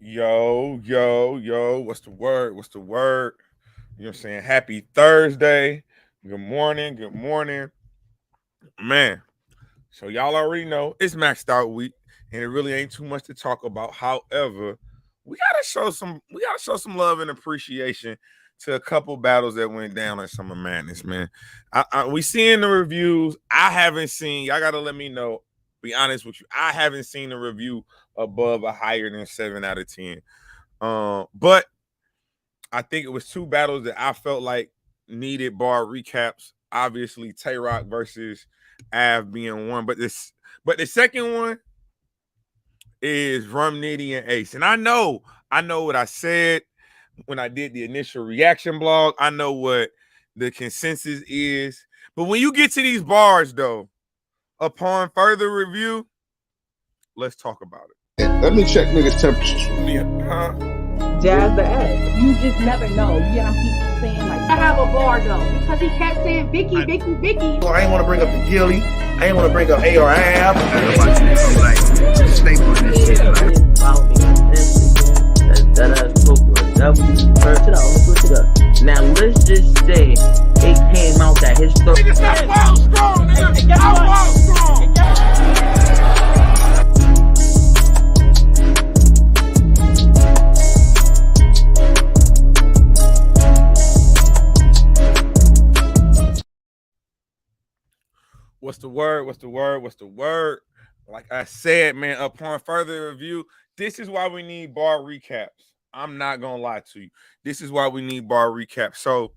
Yo, what's the word? What's the word? You know what I'm saying? Happy Thursday. Good morning. Man, so y'all already know it's maxed out week, and it really ain't too much to talk about. However, we gotta show some love and appreciation to a couple battles that went down in Summer Madness, man. We seeing the reviews. I haven't seen, y'all gotta let me know. Be honest with you, I haven't seen a review above a higher than 7 out of 10. But I think it was two battles that I felt like needed bar recaps. Obviously, Tay Rock versus Av being one, but the second one is Rum Nitty and Ace. And I know what I said when I did the initial reaction blog. I know what the consensus is. But when you get to these bars, though, upon further review, let's talk about it. Let me check niggas' temperatures. Jazz the ass. You just never know. Yeah, I keep saying like I have a bar though because he kept saying Vicky. I ain't want to bring up the Gilly. I ain't want to bring up AR Ab. Like staple this shit. Now let's just say it came out that his story. Nigga, stop wild strong, nigga. I'm wild strong. What's the word? Like I said, man, upon further review, this is why we need bar recaps. I'm not gonna lie to you. This is why we need bar recaps. So,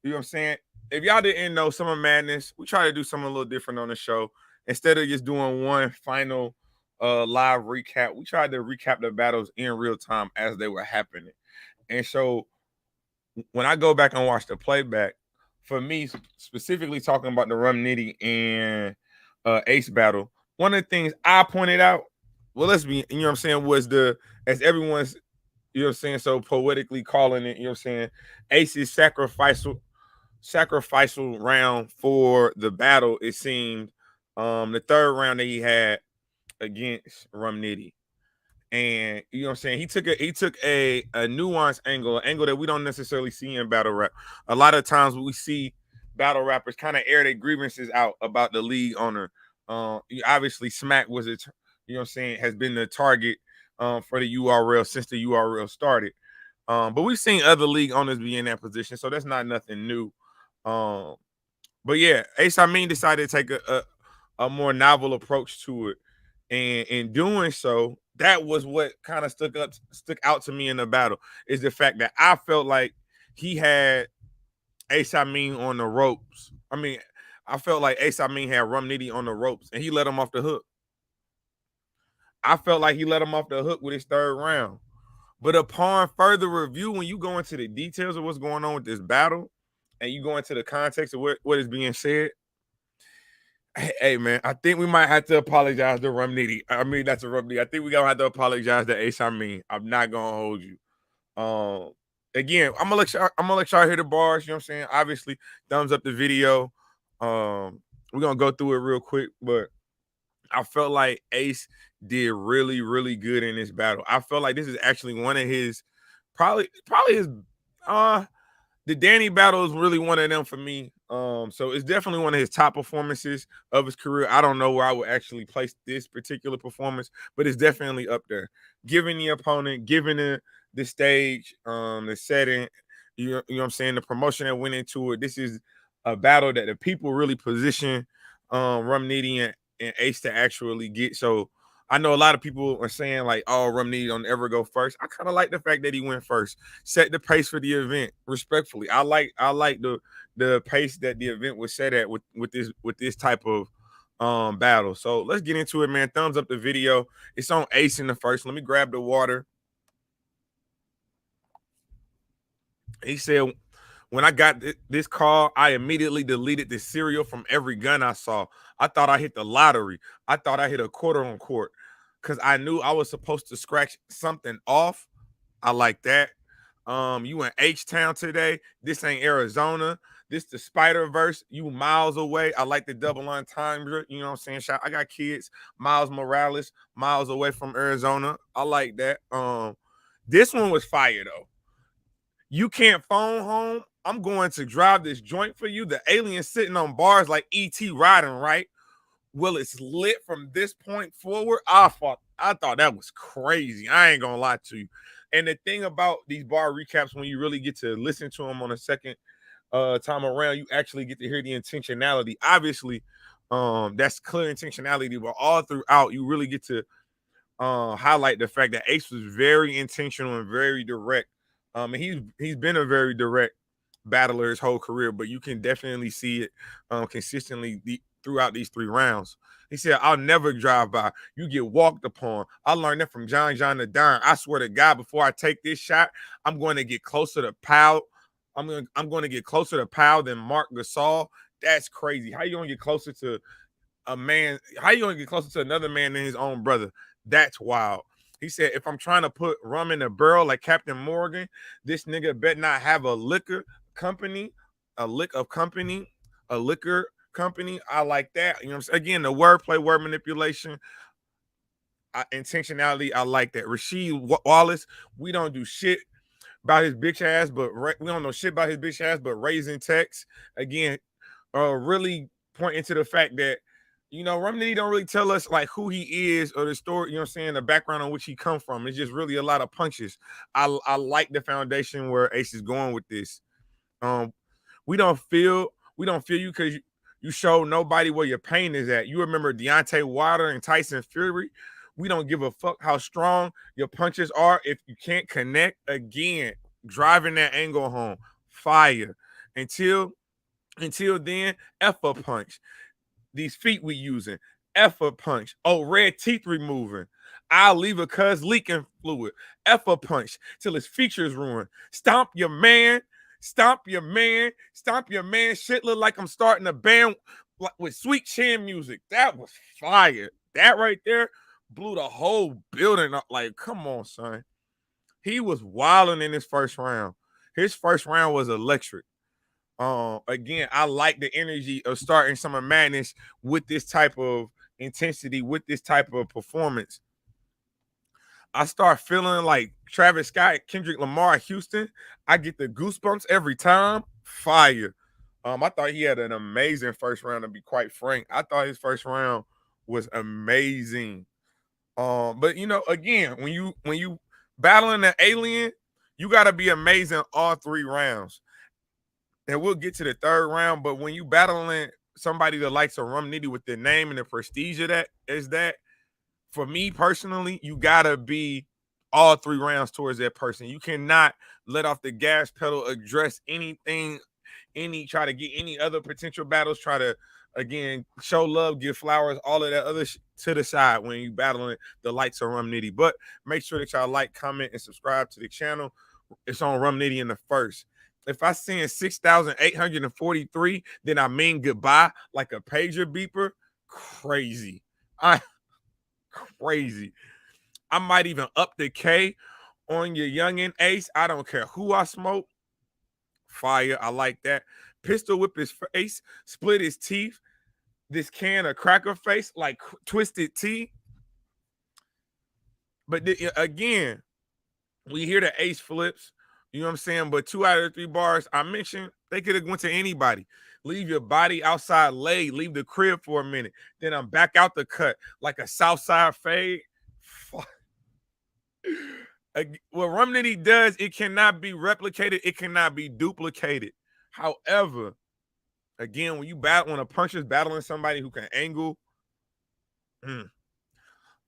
you know what I'm saying? If y'all didn't know Summer Madness, we try to do something a little different on the show. Instead of just doing one final live recap, we tried to recap the battles in real time as they were happening. And so when I go back and watch the playback, for me, specifically talking about the Rum Nitty and Ace battle, one of the things I pointed out, well, let's be, you know what I'm saying, was as everyone's, you know what I'm saying, so poetically calling it, you know what I'm saying, Ace's sacrificial round for the battle, it seemed, the third round that he had against Rum Nitty. And you know what I'm saying? He took a nuanced angle, an angle that we don't necessarily see in battle rap. A lot of times we see battle rappers kind of air their grievances out about the league owner. Obviously, Smack was you know what I'm saying, has been the target for the URL since the URL started. But we've seen other league owners be in that position, so that's not nothing new. But yeah, Ace Amin decided to take a more novel approach to it. And in doing so, that was what kind of stuck out to me in the battle, is the fact that I felt like he had Ace Amin on the ropes. I mean, I felt like Ace Amin had Rum Nitty on the ropes, and he let him off the hook. I felt like he let him off the hook with his third round. But upon further review, when you go into the details of what's going on with this battle, and you go into the context of what is being said, hey man, I think we might have to apologize to Rum Nitty. I mean, that's a Rum Nitty. I think we gonna have to apologize to Ace Amin. I'm not gonna hold you. Again, I'm gonna let y'all hear the bars. You know what I'm saying? Obviously, thumbs up the video. We're gonna go through it real quick, but I felt like Ace did really, really good in this battle. I felt like this is actually one of his probably his the Danny battle is really one of them for me. So it's definitely one of his top performances of his career. I don't know where I would actually place this particular performance, but it's definitely up there. Giving the opponent, giving the stage, the setting, you know what I'm saying, the promotion that went into it. This is a battle that the people really position Rum Nitty and Ace to actually get. So I know a lot of people are saying like, "Oh, Rum Nitty don't ever go first." I kind of like the fact that he went first, set the pace for the event. Respectfully, I like the pace that the event was set at with this type of battle. So let's get into it, man. Thumbs up the video. It's on Ace in the first. Let me grab the water. He said, "When I got this call, I immediately deleted the serial from every gun I saw. I thought I hit the lottery. I thought I hit a quarter on court because I knew I was supposed to scratch something off. I like that. You in H-Town today. This ain't Arizona. This the Spider-Verse. You miles away. I like the double entendre. You know what I'm saying? I got kids. Miles Morales, miles away from Arizona. I like that. This one was fire though. You can't phone home. I'm going to drive this joint for you. The alien sitting on bars like E.T. riding, right? Well, it's lit from this point forward. I thought that was crazy. I ain't gonna lie to you. And the thing about these bar recaps, when you really get to listen to them on a second time around, you actually get to hear the intentionality. Obviously, that's clear intentionality, but all throughout, you really get to highlight the fact that Ace was very intentional and very direct. And he's been a very direct battler his whole career, but you can definitely see it consistently throughout these 3 rounds. He said, "I'll never drive by. You get walked upon. I learned that from John the Don. I swear to God, before I take this shot, I'm going to get closer to Powell. I'm going to get closer to Powell than Mark Gasol. That's crazy. How you going to get closer to a man? How you going to get closer to another man than his own brother? That's wild." He said, "If I'm trying to put rum in a barrel like Captain Morgan, this nigga bet not have a liquor company, a liquor company. I like that. You know what I'm saying? Again, the wordplay, word manipulation, intentionality. I like that. Rasheed Wallace, we don't do shit about his bitch ass, but we don't know shit about his bitch ass, but raising text. Again, really pointing to the fact that, you know, Rum Nitty don't really tell us like who he is or the story, you know what I'm saying, the background on which he come from. It's just really a lot of punches. I like the foundation where Ace is going with this. We don't feel you because you show nobody where your pain is at. You remember Deontay Wilder and Tyson Fury. We don't give a fuck how strong your punches are if you can't connect. Again, driving that angle home. Fire. Until then, F a punch. These feet we using. F a punch. Oh, red teeth removing. I'll leave a cuz leaking fluid. F a punch till his features ruined. Stomp your man. Stomp your man. Stomp your man. Shit look like I'm starting a band with Sweet Chin music. That was fire. That right there blew the whole building up. Like, come on, son. He was wilding in his first round. His first round was electric. Again, I like the energy of starting Summer Madness with this type of intensity, with this type of performance. I start feeling like Travis Scott, Kendrick Lamar, Houston. I get the goosebumps every time. Fire. I thought he had an amazing first round, to be quite frank. I thought his first round was amazing. But you know, again, when you battling an alien, you gotta be amazing all 3 rounds. And we'll get to the 3rd round, but when you battling somebody that likes a Rum Nitty with the name and the prestige of that, for me personally, you gotta be all 3 rounds towards that person. You cannot let off the gas pedal, address anything, try to get any other potential battles, try to again show love, give flowers, all of that other to the side when you battling the likes of Rum Nitty. But make sure that y'all like, comment, and subscribe to the channel. It's on Rum Nitty in the first. If I send 6,843, then I mean goodbye like a pager beeper. Crazy. Crazy. I might even up the K on your youngin' Ace. I don't care who I smoke. Fire. I like that. Pistol whip his face, split his teeth. This can of cracker face like twisted tea. But again, we hear the Ace flips. You know what I'm saying? But 2 out of the 3 bars I mentioned, they could have went to anybody. Leave your body outside laid. Leave the crib for a minute. Then I'm back out the cut like a Southside fade. What Rum Nitty does, it cannot be replicated. It cannot be duplicated. However, again, when a puncher's battling somebody who can angle,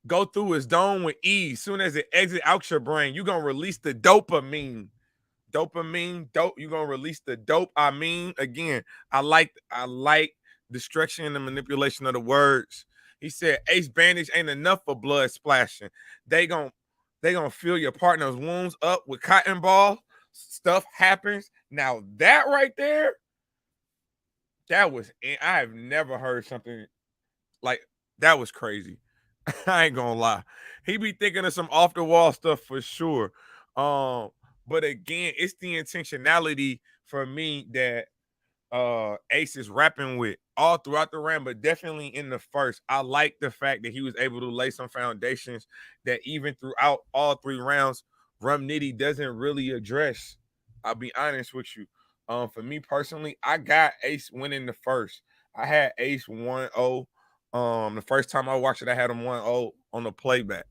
go through his dome with ease. Soon as it exits out your brain, you're gonna release the dopamine. Dope. You're gonna release the dope. Again, I like the structure and the manipulation of the words. He said, Ace bandage ain't enough for blood splashing. They gonna fill your partner's wounds up with cotton balls. Stuff happens. Now that right there, I have never heard something like that. Was crazy. I ain't gonna lie. He be thinking of some off the wall stuff for sure. But again, it's the intentionality for me that Ace is rapping with all throughout the round, but definitely in the first. I like the fact that he was able to lay some foundations that even throughout all 3 rounds Rum Nitty doesn't really address. I'll be honest with you. For me personally, I got Ace winning the first. I had Ace 1-0. The first time I watched it, I had him 1-0 on the playback.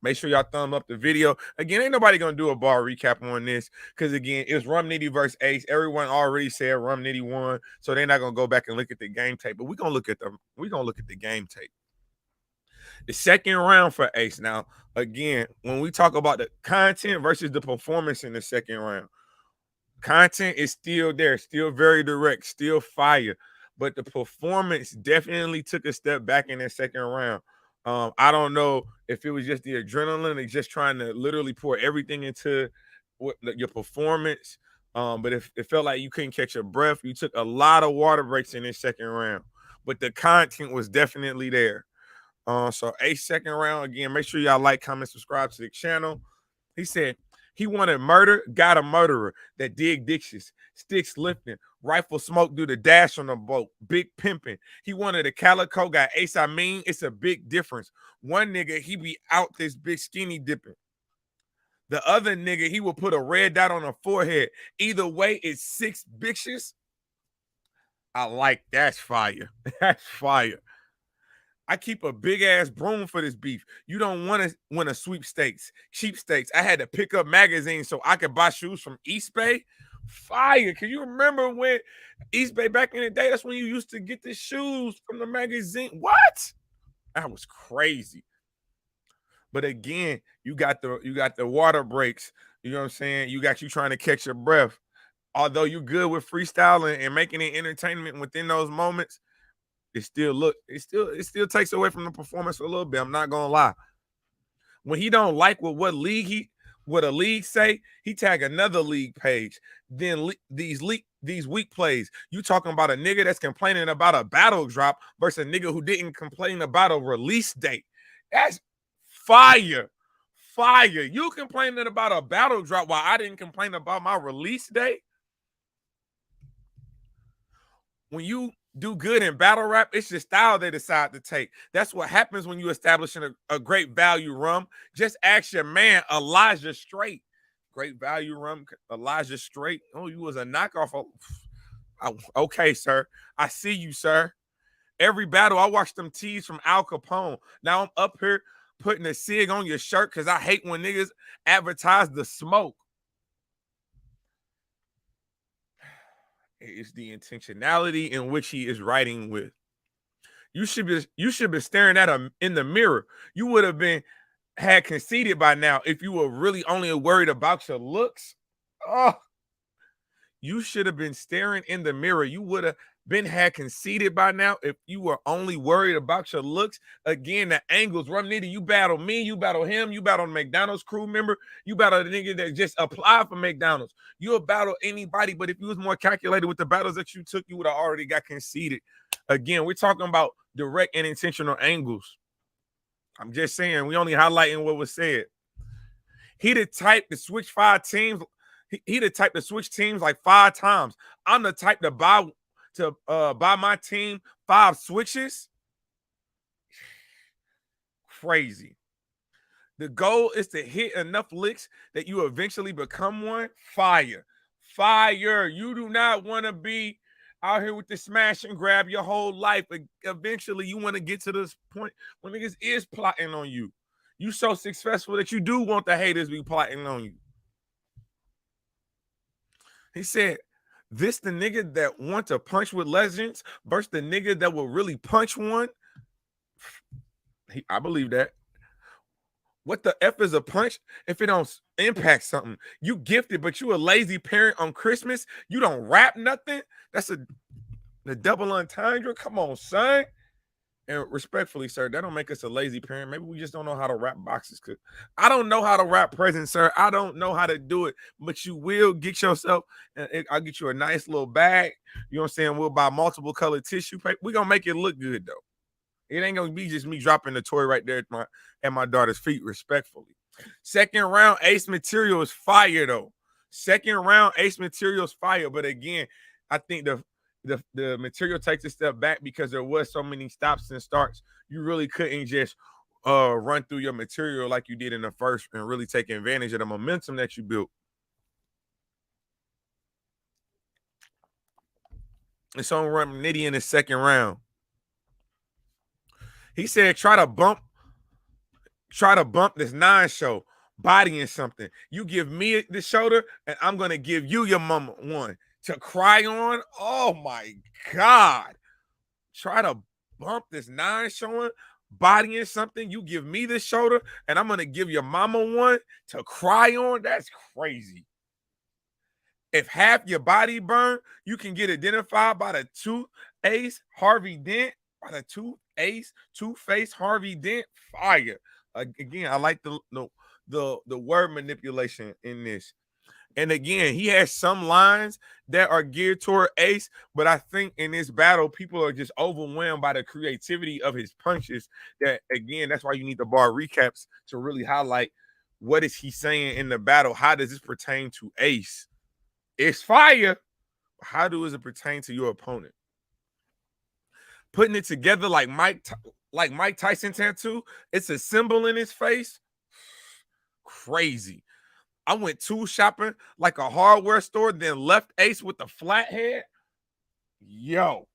Make sure y'all thumb up the video. Again, ain't nobody gonna do a bar recap on this because again, it was Rum Nitty versus Ace. Everyone already said Rum Nitty won, so they're not gonna go back and look at the game tape. But we're gonna look at the game tape. The second round for Ace. Now, again, when we talk about the content versus the performance in the second round, content is still there, still very direct, still fire. But the performance definitely took a step back in that second round. I don't know if it was just the adrenaline and just trying to literally pour everything into your performance. But if it felt like you couldn't catch your breath, you took a lot of water breaks in this second round. But the content was definitely there. So Ace second round, again, make sure y'all like, comment, subscribe to the channel. He said he wanted murder, got a murderer that dig ditches, sticks lifting, rifle smoke, do the dash on the boat, big pimping. He wanted a calico, got Ace Amin. It's a big difference. One nigga, he be out this big skinny dipping. The other nigga, he will put a red dot on her forehead. Either way, it's 6 bitches. I like that's fire. That's fire. I keep a big ass broom for this beef. You don't want to win a sweepstakes, cheapstakes. I had to pick up magazines so I could buy shoes from East Bay. Fire. Can you remember when East Bay back in the day? That's when you used to get the shoes from the magazine. What? That was crazy. But again, you got the water breaks. You know what I'm saying? You trying to catch your breath. Although you're good with freestyling and making it entertainment within those moments, it still takes away from the performance a little bit. I'm not gonna lie. When he don't like what a league say, he tag another league page. Then these weak plays. You talking about a nigga that's complaining about a battle drop versus a nigga who didn't complain about a release date. That's fire. Fire. You complaining about a battle drop while I didn't complain about my release date? When you do good in battle rap, it's your style they decide to take. That's what happens when you establishing a great value rum. Just ask your man, Elijah Straight. Great value rum, Elijah Straight. Oh, you was a knockoff. Okay, sir. I see you, sir. Every battle, I watched them tees from Al Capone. Now I'm up here putting a SIG on your shirt because I hate when niggas advertise the smoke. It's the intentionality in which he is writing with. You should be staring at him in the mirror. You would have had conceded by now if you were really only worried about your looks. Oh, you should have been staring in the mirror. You would have had conceded by now if you were only worried about your looks. Again, the angles. Rum Nitty, you battle me, you battle him, you battle a McDonald's crew member, you battle the nigga that just applied for McDonald's. You'll battle anybody, but if you was more calculated with the battles that you took, you would have already got conceded. Again, we're talking about direct and intentional angles. I'm just saying, we only highlighting what was said. He the type to switch 5 teams. He the type to switch teams like 5 times. I'm the type to buy my team 5 switches. Crazy. The goal is to hit enough licks that you eventually become one. Fire. Fire. You do not want to be out here with the smash and grab your whole life. Eventually, you want to get to this point when niggas is plotting on you. You so successful that you do want the haters be plotting on you. He said, this the nigga that want to punch with legends versus the nigga that will really punch one. I believe that. What the F is a punch if it don't impact something? You gifted, but you a lazy parent on Christmas. You don't rap nothing. That's the double entendre. Come on, son. And respectfully, sir, that don't make us a lazy parent. Maybe we just don't know how to wrap boxes. Cause I don't know how to wrap presents, sir. I don't know how to do it, but you will get yourself, and I'll get you a nice little bag. You know what I'm saying? We'll buy multiple colored tissue paper. We're gonna make it look good though. It ain't gonna be just me dropping the toy right there at my daughter's feet, respectfully. Second round, Ace Material is fire though. Second round, Ace Material is fire. But again, I think the material takes a step back because there was so many stops and starts. You really couldn't just run through your material like you did in the first and really take advantage of the momentum that you built. It's on Rum Nitty in the second round. He said, try to bump this 9 show, bodying something. You give me the shoulder, and I'm gonna give you your mama one to cry on. Oh my God. Try to bump this 9 showing, bodying something. You give me the shoulder, and I'm gonna give your mama one to cry on. That's crazy. If half your body burn, you can get identified by the two-ace Harvey Dent, by the two-face Harvey Dent. Fire. Again, I like the word manipulation in this. And again, he has some lines that are geared toward Ace, but I think in this battle, people are just overwhelmed by the creativity of his punches. That again, that's why you need the bar recaps to really highlight what is he saying in the battle. How does this pertain to Ace? It's fire. How does it pertain to your opponent? Putting it together like Mike Tyson tattoo. It's a symbol in his face. Crazy. I went tool shopping like a hardware store, then left Ace with the flathead. Yo.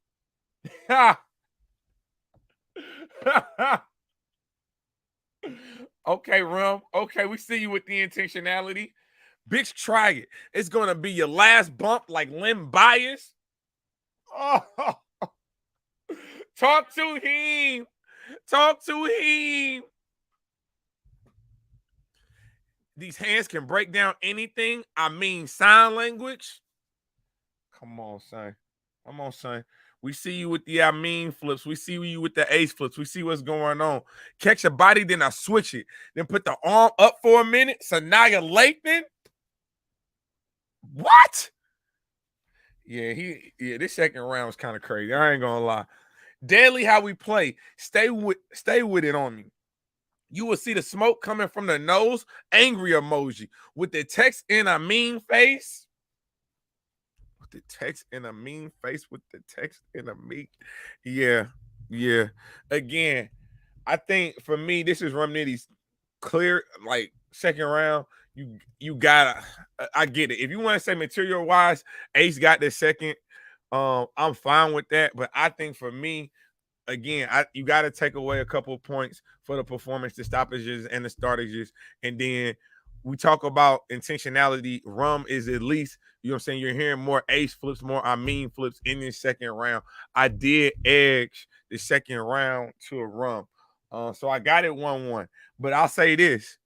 Okay, Rum. Okay, we see you with the intentionality. Bitch, try it. It's going to be your last bump like Lim Bias. Oh. Talk to him. Talk to him. These hands can break down anything. I mean, sign language. Come on, son. Come on, son. We see you with the Amin flips. We see you with the Ace flips. We see what's going on. Catch your body, then I switch it. Then put the arm up for a minute. Sanaya Lathan. What? Yeah, this second round was kind of crazy. I ain't gonna lie. Deadly how we play. Stay with it on me. You will see the smoke coming from the nose. Angry emoji with the text in a mean face. With the text in a mean face. With the text in a mean. Yeah. Again, I think for me, this is Rum Nitty's clear, like second round. You gotta. I get it. If you want to say material wise, Ace got the second. I'm fine with that. But I think for me, again, you got to take away a couple of points for the performance, the stoppages, and the startages. And then we talk about intentionality. Rum is at least, you know what I'm saying, you're hearing more Ace flips, more Amin flips in this second round. I did edge the second round to a Rum. So I got it 1-1. But I'll say this.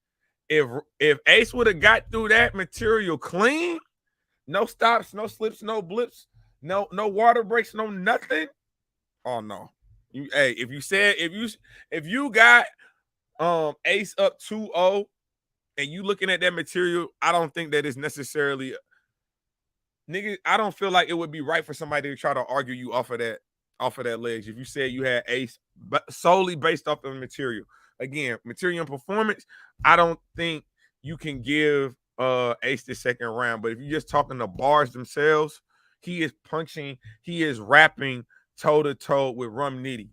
If Ace would have got through that material clean, no stops, no slips, no blips, no water breaks, no nothing. Oh no. If you got Ace up 2-0 and you looking at that material, I don't think that is necessarily nigga. I don't feel like it would be right for somebody to try to argue you off of that ledge. If you said you had Ace but solely based off of the material. Again, material and performance, I don't think you can give Ace the second round. But if you're just talking the bars themselves, he is punching, he is rapping toe-to-toe with Rum Nitty.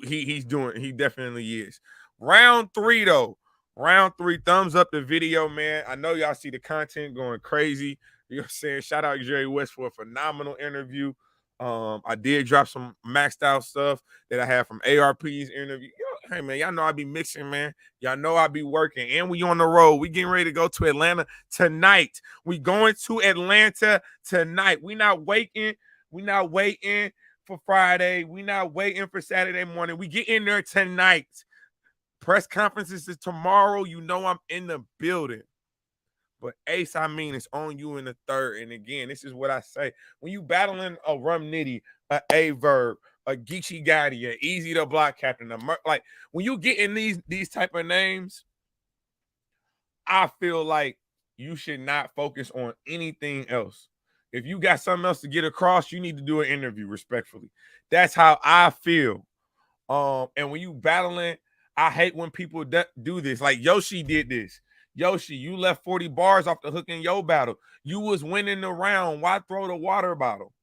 He definitely is. Round 3, though. Round 3, thumbs up the video, man. I know y'all see the content going crazy. You know what I'm saying? Shout out Jerry West for a phenomenal interview. I did drop some maxed out stuff that I had from ARP's interview. Hey man, y'all know I be mixing, man. Y'all know I be working, and we on the road. We getting ready to go to Atlanta tonight. We going to Atlanta tonight. We not waiting. We not waiting for Friday. We not waiting for Saturday morning. We get in there tonight. Press conferences is tomorrow. You know I'm in the building. But Ace, I mean, it's on you in the third. And again, this is what I say. When you battling a Rum Nitty, a A-Verb, a Geechee Gotti, a Easy to Block Captain, like when you get in these type of names, I feel like you should not focus on anything else. If you got something else to get across, you need to do an interview respectfully. That's how I feel. And when you battling, I hate when people do this. Like Yoshi did this. Yoshi, you left 40 bars off the hook in your battle. You was winning the round. Why throw the water bottle?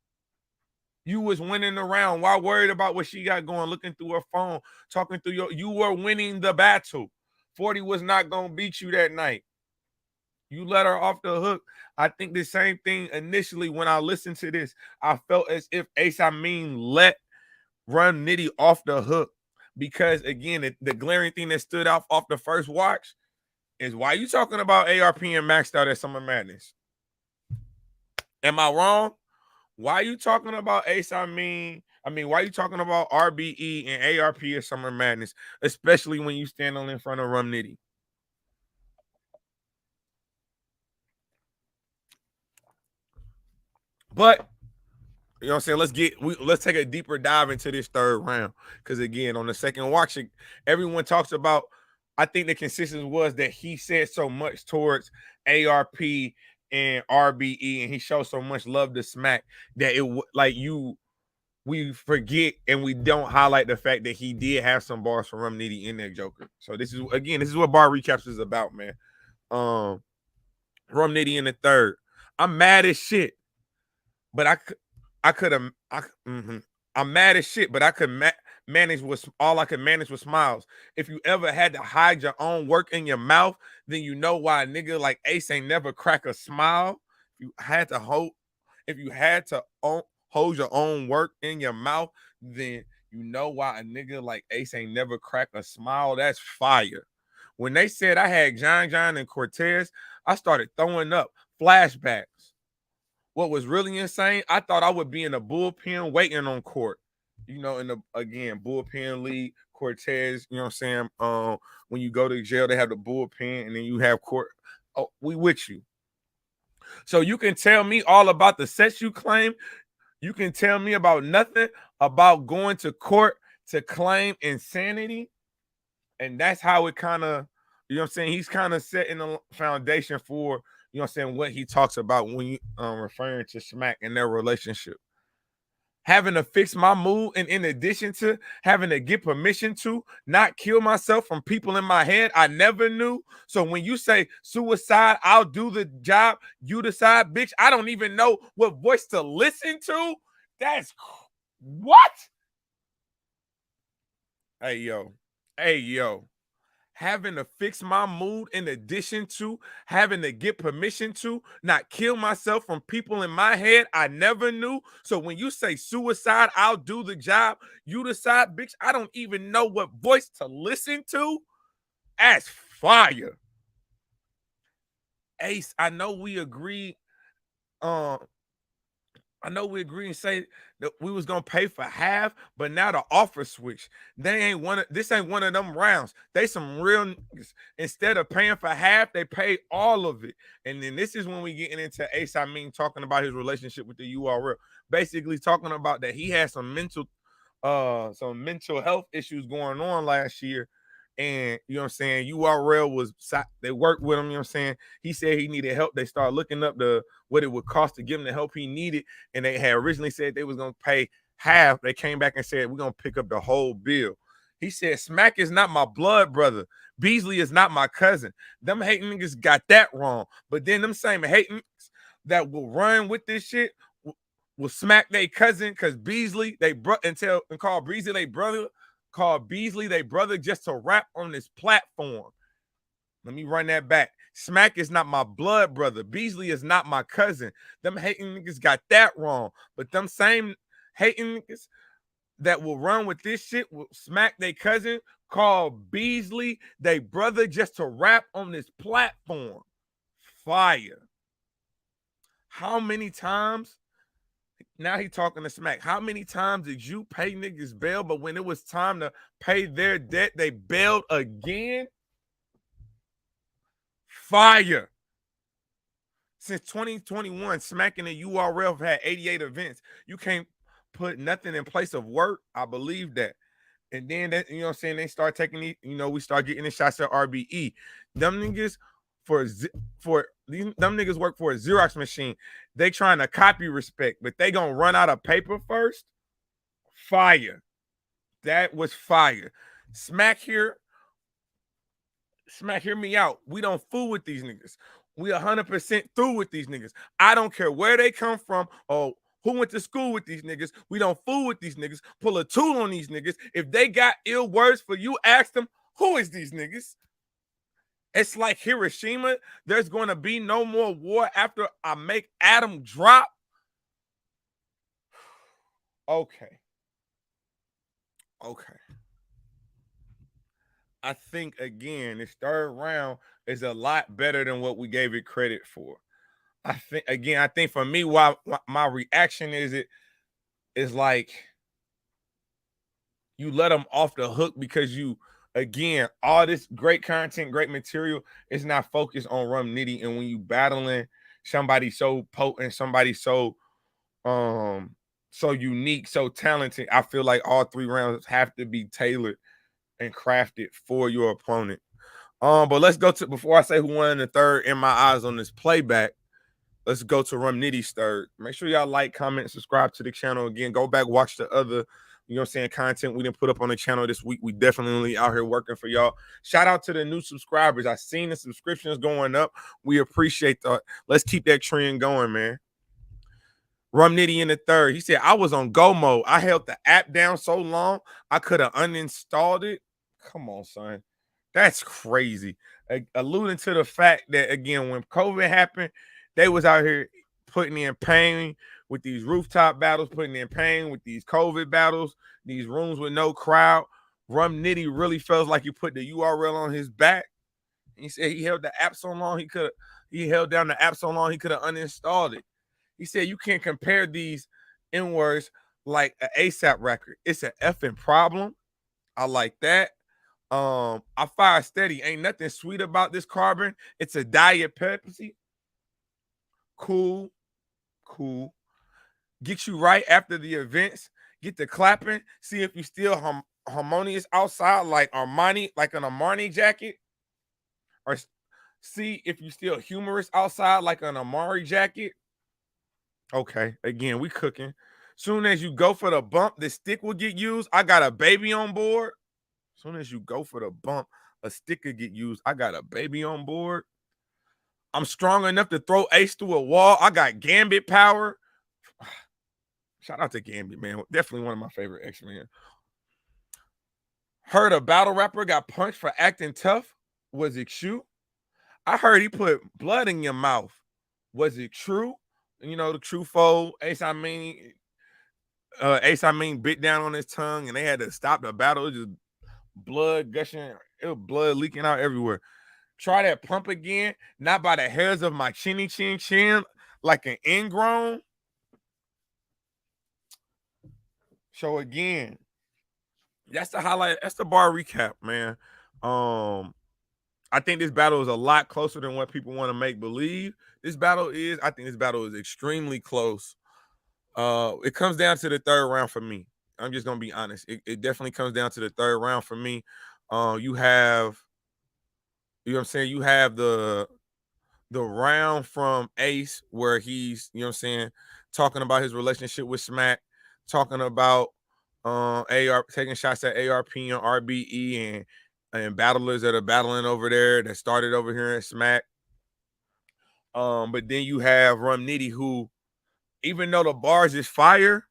You was winning the round. Why worried about what she got going, looking through her phone, talking through you were winning the battle. 40 was not going to beat you that night. You let her off the hook. I think the same thing initially when I listened to this. I felt as if Amin let Run Nitty off the hook. Because, again, the glaring thing that stood out off the first watch is why you talking about ARP and maxed out at Summer Madness? Am I wrong? Why are you talking about Amin? Why are you talking about RBE and ARP at Summer Madness, especially when you stand on in front of Rum Nitty? But you know what I'm saying? Let's take a deeper dive into this third round. Because again, on the second watch, everyone talks about. I think the consistency was that he said so much towards ARP and RBE, and he showed so much love to Smack that we forget and we don't highlight the fact that he did have some bars from Rum Nitty in that Joker. So this is what bar recaps is about, man. Rum Nitty in the third. I'm mad as shit, but I'm mad as shit, but I could manage with all I could manage with smiles. If you ever had to hide your own work in your mouth, then you know why a nigga like Ace ain't never crack a smile. If you had to hold your own work in your mouth, then you know why a nigga like Ace ain't never crack a smile. That's fire. When they said I had John and Cortez, I started throwing up flashbacks. What was really insane, I thought I would be in a bullpen waiting on court. In the bullpen league, Cortez, you know what I'm saying? When you go to jail, they have the bullpen, and then you have court. Oh, we with you. So you can tell me all about the sets you claim. You can tell me about nothing about going to court to claim insanity. And that's how it kind of, you know what I'm saying? He's kind of setting the foundation for, you know what I'm saying, what he talks about when you referring to Smack and their relationship. Having to fix my mood, and in addition to having to get permission to not kill myself from people in my head I never knew. So when you say suicide, I'll do the job, you decide, bitch. I don't even know what voice to listen to. That's what? Hey, yo. Having to fix my mood in addition to having to get permission to not kill myself from people in my head I never knew. So when you say suicide, I'll do the job, you decide, bitch. I don't even know what voice to listen to. That's fire. Ace, I know we agreed. And say that we was gonna pay for half, but now the offer switch. This ain't one of them rounds. They some real niggas. Instead of paying for half, they pay all of it. And then this is when we getting into Ace talking about his relationship with the URL. Basically talking about that he had some mental health issues going on last year. And you know what I'm saying, URL they worked with him, you know what I'm saying. He said he needed help. They started looking up what it would cost to give him the help he needed. And they had originally said they was gonna pay half. They came back and said, we're gonna pick up the whole bill. He said, Smack is not my blood brother. Beasley is not my cousin. Them hating niggas got that wrong. But then them same hating niggas that will run with this shit will smack their cousin because Beasley, call Beasley their brother. Call Beasley their brother just to rap on this platform. Let me run that back. Smack is not my blood brother. Beasley is not my cousin. Them hating niggas got that wrong. But them same hating niggas that will run with this shit will smack their cousin, call Beasley their brother just to rap on this platform. Fire. How many times? Now he talking to Smack. How many times did you pay niggas bail, but when it was time to pay their debt, they bailed again? Fire. Since 2021, Smack and the URL have had 88 events. You can't put nothing in place of work. I believe that. And then that, you know what I'm saying, they start taking we start getting the shots at RBE. Them niggas them niggas work for a Xerox machine. They trying to copy respect, but they gonna run out of paper first. Fire. That was fire. Smack, hear me out. We don't fool with these niggas. We 100% through with these niggas. I don't care where they come from or who went to school with these niggas. We don't fool with these niggas. Pull a tool on these niggas. If they got ill words for you, ask them, who is these niggas? It's like Hiroshima. There's going to be no more war after I make Adam drop. Okay. I think, again, this third round is a lot better than what we gave it credit for. I think for me, why my reaction is like you let them off the hook because again, all this great content, great material is not focused on Rum Nitty. And when you battling somebody so potent, somebody so unique, so talented, I feel like all 3 rounds have to be tailored and crafted for your opponent. But let's go to, before I say who won in the third, in my eyes on this playback, let's go to Rum Nitty's third. Make sure y'all like, comment, subscribe to the channel. Again, go back, watch the other, content we didn't put up on the channel this week. We definitely out here working for y'all. Shout out to the new subscribers. I seen the subscriptions going up. We appreciate that. Let's keep that trend going, man. Rum Nitty in the third. He said, I was on go mode. I held the app down so long, I could have uninstalled it. Come on, son. That's crazy. Alluding to the fact that, again, when COVID happened, they was out here putting in pain with these rooftop battles, putting in pain with these COVID battles, these rooms with no crowd. Rum Nitty really feels like you put the URL on his back. He said he held the app so long he held down the app so long he could have uninstalled it. He said you can't compare these N-words like an ASAP record. It's an effing problem. I like that. I fire steady. Ain't nothing sweet about this carbon. It's a diet Pepsi. Cool. Get you right after the events. Get the clapping. See if you still harmonious outside like Armani, like an Armani jacket. Or see if you still humorous outside like an Amari jacket. Okay, again, we cooking. Soon as you go for the bump, the stick will get used. I got a baby on board. Soon as you go for the bump, a stick will get used. I got a baby on board. I'm strong enough to throw Ace through a wall. I got Gambit power. Shout out to Gambit, man. Definitely one of my favorite X-Men. Heard a battle rapper got punched for acting tough. Was it true? I heard he put blood in your mouth. Was it true? The true foe, Ace Amin bit down on his tongue and they had to stop the battle. It was just blood gushing, blood leaking out everywhere. Try that pump again, not by the hairs of my chinny chin, like an ingrown. So again, that's the highlight. That's the bar recap, man. I think this battle is a lot closer than what people want to make believe. I think this battle is extremely close. It comes down to the third round for me. I'm just gonna be honest. It definitely comes down to the third round for me. You have, you know what I'm saying? You have the round from Ace where he's, talking about his relationship with Smack, talking about AR taking shots at ARP and RBE and battlers that are battling over there that started over here in Smack. But then you have Rum Nitty, who, even though the bars is fire,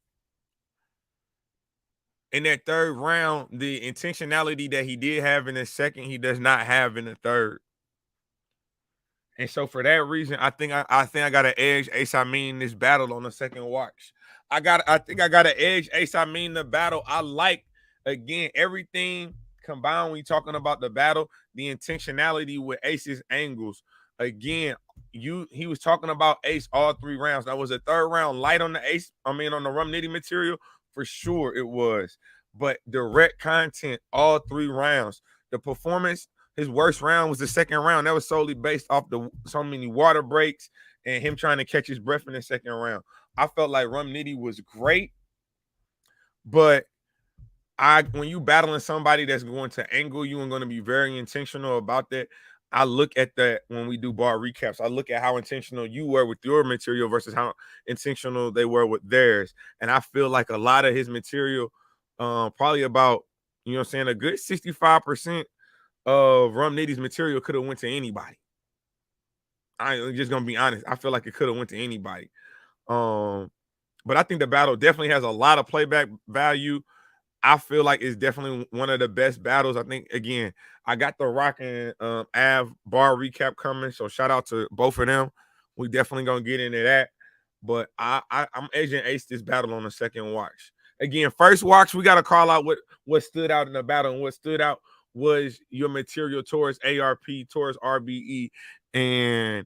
in that third round, the intentionality that he did have in the second, he does not have in the third. And so for that reason, I think I got to edge Ace Amin this battle on the second watch. I think I got to edge Ace Amin the battle. I like, again, everything combined when you're talking about the battle, the intentionality with Ace's angles. Again, he was talking about Ace all 3 rounds. That was a third round light on the Ace, on the Rum Nitty material. For sure it was. But direct content all 3 rounds. The performance, his worst round was the second round. That was solely based off so many water breaks and him trying to catch his breath in the second round. I felt like Rum Nitty was great, but when you battling somebody that's going to angle you and going to be very intentional about that, I look at that when we do bar recaps. I look at how intentional you were with your material versus how intentional they were with theirs. And I feel like a lot of his material, probably about, a good 65% of Rum Nitty's material could have went to anybody. I'm just going to be honest. I feel like it could have went to anybody. But I think the battle definitely has a lot of playback value. I feel like it's definitely one of the best battles. I think again, I got the Rock and Av bar recap coming, so shout out to both of them. We definitely gonna get into that. But I'm edging Ace this battle on the second watch. Again, first watch, we gotta call out what stood out in the battle, and what stood out was your material towards ARP, towards RBE, and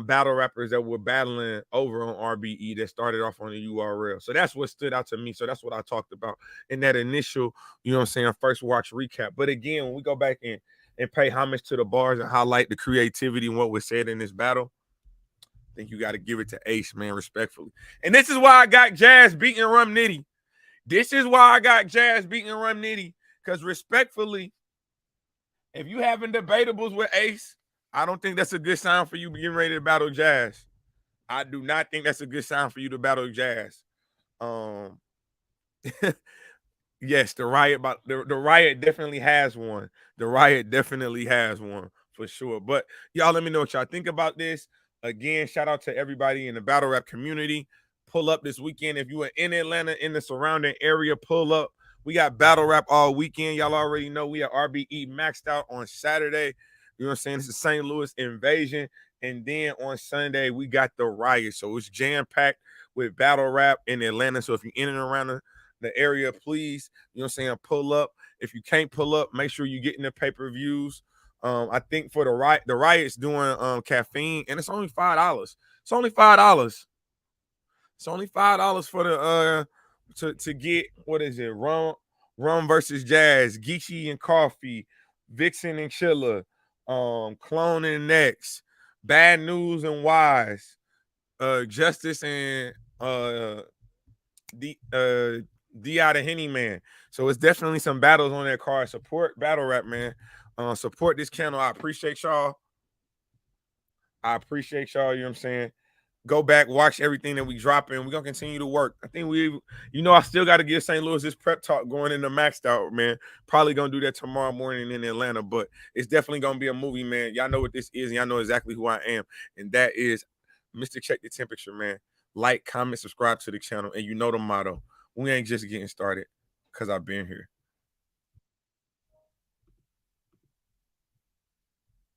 battle rappers that were battling over on RBE that started off on the URL. So that's what stood out to me. So that's what I talked about in that initial, you know what I'm saying, first watch recap. But again, when we go back and pay homage to the bars and highlight the creativity and what was said in this battle, I think you got to give it to Ace, man, respectfully. And this is why I got Jazz beating Rum Nitty. This is why I got Jazz beating Rum Nitty. Because respectfully, if you having debatables with Ace, I don't think that's a good sign for you getting ready to battle Jazz. I do not think that's a good sign for you to battle Jazz. Yes, the riot, but the riot definitely has one. The riot definitely has one for sure. But y'all, let me know what y'all think about this. Again, shout out to everybody in the battle rap community. Pull up this weekend if you are in Atlanta, in the surrounding area. Pull up. We got battle rap all weekend. Y'all already know we are RBE maxed out on Saturday. You know what I'm saying? It's the St. Louis invasion. And then on Sunday, we got the riot. So it's jam-packed with battle rap in Atlanta. So if you're in and around the area, please, you know what I'm saying, pull up. If you can't pull up, make sure you get in the pay-per-views. I think for the riot's doing caffeine, and it's only $5. It's only $5. It's only $5 for the to get, what is it? Rum versus Jazz, Geechee and Coffee, Vixen and Chilla, Clone and Next, Bad News and Wise, Justice and D out of Henny Man. So it's definitely some battles on that card. Support battle rap, man. Support this channel. I appreciate y'all. I appreciate y'all. You know what I'm saying? Go back, watch everything that we drop in. We're gonna continue to work. I think I still got to give St. Louis this prep talk going into maxed out, man. Probably gonna do that tomorrow morning in Atlanta, but it's definitely gonna be a movie, man. Y'all know what this is, and y'all know exactly who I am, and that is Mr. Check the Temperature, man. Like, comment, subscribe to the channel, and you know the motto. We ain't just getting started because I've been here.